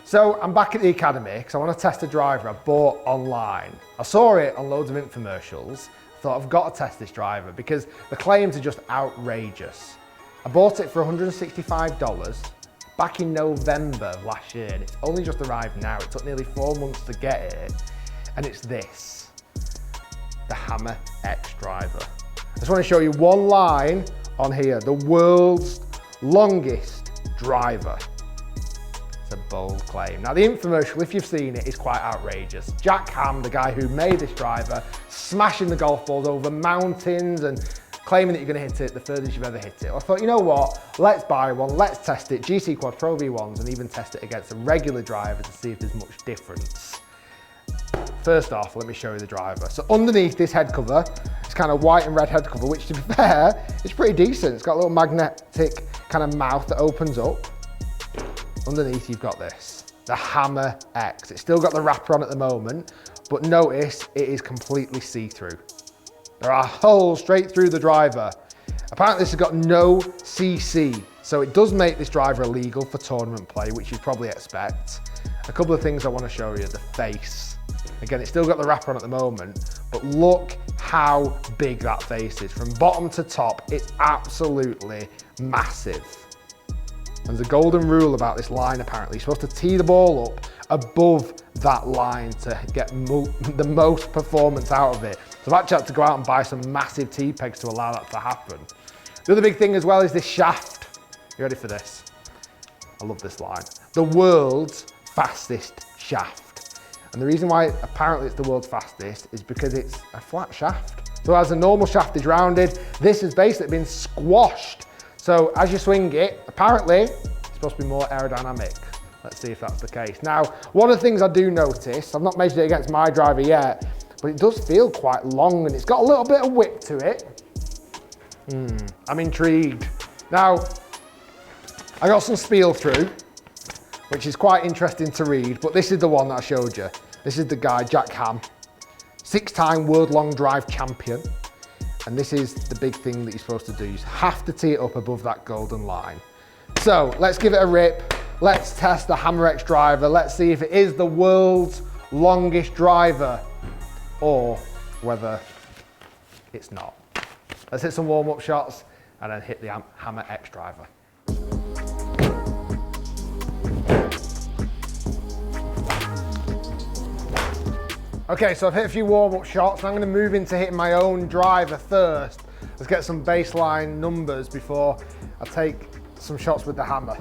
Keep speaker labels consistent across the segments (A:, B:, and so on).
A: So I'm back at the academy because I want to test a driver I bought online. I saw it on loads of infomercials. Thought I've got to test this driver because the claims are just outrageous. I bought it for $165 back in November of last year, and it's only just arrived now. It took nearly 4 months to get it, and it's this, the Hammer X driver. I just want to show you one line on here, the world's longest driver. It's a bold claim. Now the infomercial, if you've seen it, is quite outrageous. Jack Ham, the guy who made this driver, smashing the golf balls over mountains and claiming that you're going to hit it the furthest you've ever hit it. I thought, you know what, let's buy one, let's test it, GC Quad Pro V1s, and even test it against a regular driver to see if there's much difference. First off, let me show you the driver. So underneath this head cover, it's kind of white and red head cover, which to be fair, is pretty decent. It's got a little magnetic kind of mouth that opens up. Underneath you've got this, the Hammer X. It's still got the wrapper on at the moment, but notice it is completely see-through. There are holes straight through the driver. Apparently this has got no CC, so it does make this driver illegal for tournament play, which you'd probably expect. A couple of things I want to show you, the face. Again, it's still got the wrapper on at the moment, but look how big that face is. From bottom to top, it's absolutely massive. There's a golden rule about this line apparently. You're supposed to tee the ball up above that line to get the most performance out of it. So I've actually had to go out and buy some massive tee pegs to allow that to happen. The other big thing as well is this shaft. You ready for this? I love this line. The world's fastest shaft. And the reason why apparently it's the world's fastest is because it's a flat shaft. So as a normal shaft is rounded, this has basically been squashed. So as you swing it, apparently it's supposed to be more aerodynamic. Let's see if that's the case. Now, one of the things I do notice, I've not measured it against my driver yet, but it does feel quite long and it's got a little bit of whip to it. I'm intrigued. Now, I got some spiel through, which is quite interesting to read, but this is the one that I showed you. This is the guy, Jack Ham, 6-time world long drive champion. And this is the big thing that you're supposed to do. You have to tee it up above that golden line. So let's give it a rip. Let's test the Hammer X driver. Let's see if it is the world's longest driver or whether it's not. Let's hit some warm-up shots and then hit the Hammer X driver. Okay, so I've hit a few warm-up shots. I'm going to move into hitting my own driver first. Let's get some baseline numbers before I take some shots with the hammer.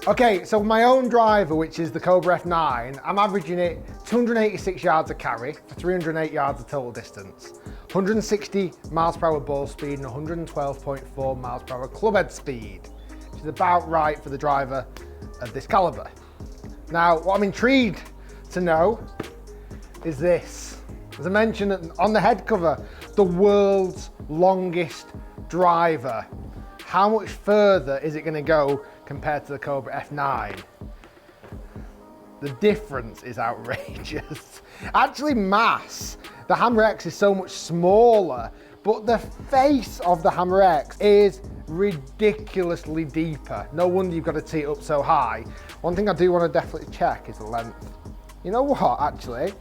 A: Okay, so my own driver, which is the Cobra F9, I'm averaging it 286 yards of carry for 308 yards of total distance, 160 miles per hour ball speed and 112.4 miles per hour club head speed, which is about right for the driver of this caliber. Now, what I'm intrigued to know is this. As I mentioned on the head cover, the world's longest driver. How much further is it going to go compared to the Cobra F9? The difference is outrageous. Actually, mass, the Hammer X is so much smaller, but the face of the Hammer X is ridiculously deeper. No wonder you've got to tee it up so high. One thing I do want to definitely check is the length. You know what, actually?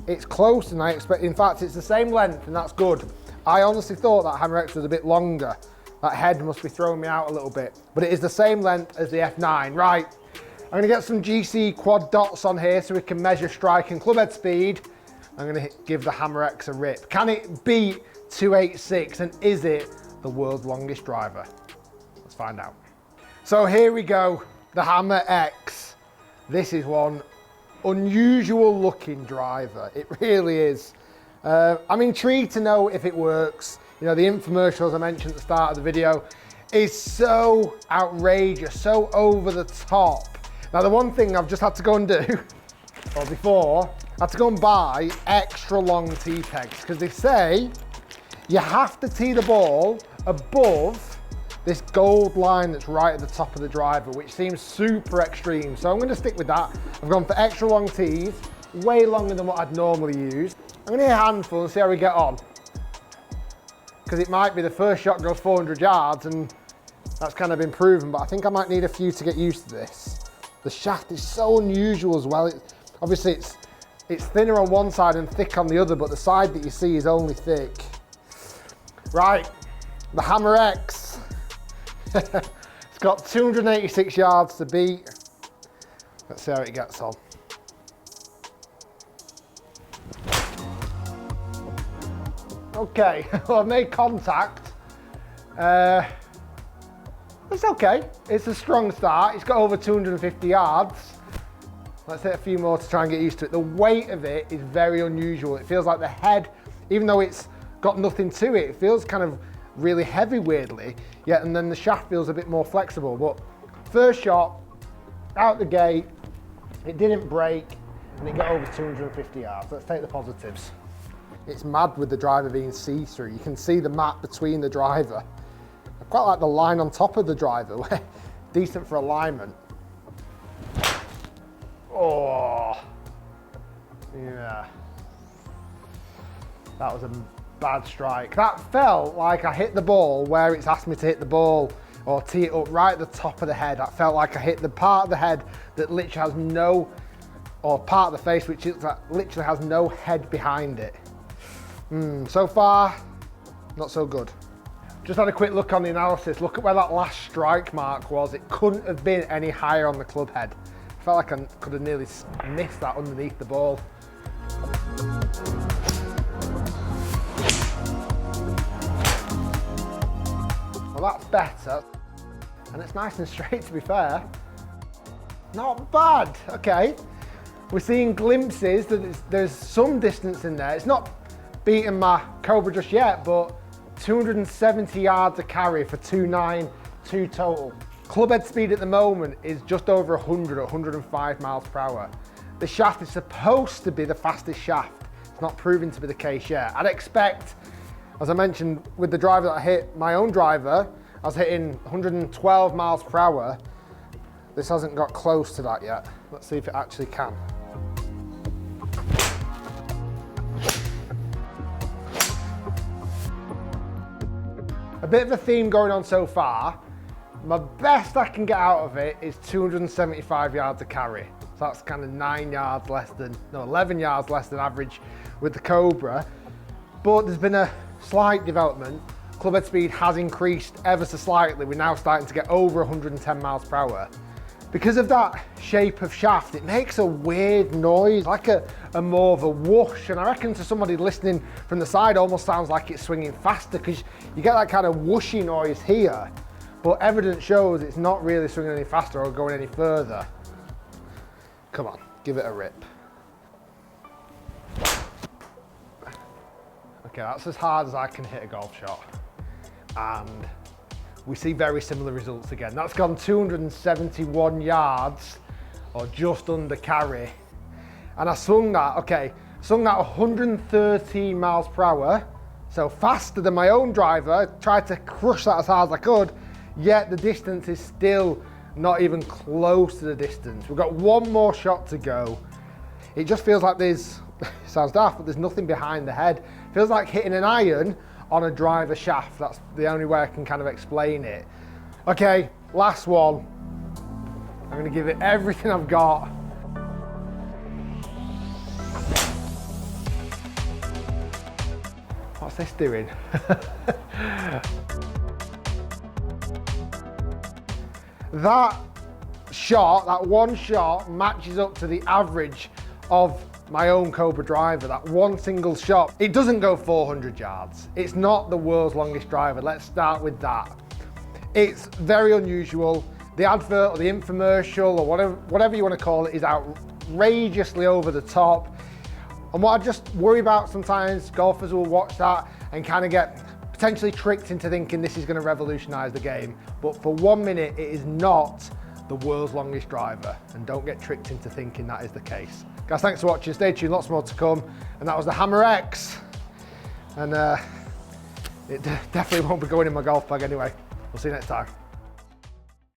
A: It's closer than I expected. In fact, it's the same length, and that's good. I honestly thought that Hammer X was a bit longer. That head must be throwing me out a little bit, but it is the same length as the F9. Right, I'm gonna get some GC quad dots on here so we can measure strike and club head speed. I'm gonna give the Hammer X a rip. Can it beat 286 and is it the world's longest driver? Let's find out. So here we go, the Hammer X. This is one unusual looking driver. It really is. I'm intrigued to know if it works. You know, the infomercial, as I mentioned at the start of the video, is so outrageous, so over the top. Now, the one thing I've just had to go and do, or before, I had to go and buy extra long tee pegs because they say you have to tee the ball above this gold line that's right at the top of the driver, which seems super extreme. So I'm going to stick with that. I've gone for extra long tees, way longer than what I'd normally use. I'm going to hit a handful and see how we get on. Because it might be the first shot goes 400 yards and that's kind of been proven, but I think I might need a few to get used to this. The shaft is so unusual as well. Obviously it's thinner on one side and thick on the other, but the side that you see is only thick. Right, the Hammer X. It's got 286 yards to beat. Let's see how it gets on. Okay, well, I've made contact. It's okay. It's a strong start. It's got over 250 yards. Let's hit a few more to try and get used to it. The weight of it is very unusual. It feels like the head, even though it's got nothing to it, it feels kind of really heavy weirdly. Yeah, and then the shaft feels a bit more flexible. But first shot, out the gate, it didn't break and it got over 250 yards. Let's take the positives. It's mad with the driver being see-through. You can see the mat between the driver. I quite like the line on top of the driver, where decent for alignment. Oh, yeah. That was a bad strike. That felt like I hit the ball where it's asked me to hit the ball, or tee it up right at the top of the head. That felt like I hit the part of the head that literally has no, or part of the face which literally has no head behind it. So far, not so good. Just had a quick look on the analysis. Look at where that last strike mark was. It couldn't have been any higher on the club head. I felt like I could have nearly missed that underneath the ball. Well, that's better. And it's nice and straight, to be fair. Not bad, okay. We're seeing glimpses that there's some distance in there. It's not beating my Cobra just yet, but 270 yards of carry for 292 total. Club head speed at the moment is just over 100 at 105 miles per hour. The shaft is supposed to be the fastest shaft. It's not proven to be the case yet. I'd expect, as I mentioned, with the driver that I hit, my own driver, I was hitting 112 miles per hour. This hasn't got close to that yet. Let's see if it actually can. A bit of a theme going on so far. My best I can get out of it is 275 yards of carry. So that's kind of 11 yards less than average with the Cobra. But there's been a slight development. Club head speed has increased ever so slightly. We're now starting to get over 110 miles per hour. Because of that shape of shaft, it makes a weird noise, like a more of a whoosh. And I reckon to somebody listening from the side, almost sounds like it's swinging faster because you get that kind of whooshy noise here. But evidence shows it's not really swinging any faster or going any further. Come on, give it a rip. Okay, that's as hard as I can hit a golf shot. And we see very similar results again. That's gone 271 yards, or just under carry. And I swung that, swung that 113 miles per hour, so faster than my own driver. Tried to crush that as hard as I could, yet the distance is still not even close to the distance. We've got one more shot to go. It just feels like there's, it sounds daft, but there's nothing behind the head. Feels like hitting an iron on a driver shaft. That's the only way I can kind of explain it. Okay, last one. I'm gonna give it everything I've got. What's this doing? That shot, that one shot, matches up to the average of my own Cobra driver. That one single shot. It doesn't go 400 yards. It's not the world's longest driver. Let's start with that. It's very unusual. The advert or the infomercial or whatever you want to call it is outrageously over the top. And what I just worry about sometimes, golfers will watch that and kind of get potentially tricked into thinking this is going to revolutionize the game. But for 1 minute, it is not the world's longest driver. And don't get tricked into thinking that is the case. Guys, thanks for watching. Stay tuned, lots more to come. And that was the Hammer X. And it definitely won't be going in my golf bag anyway. We'll see you next time.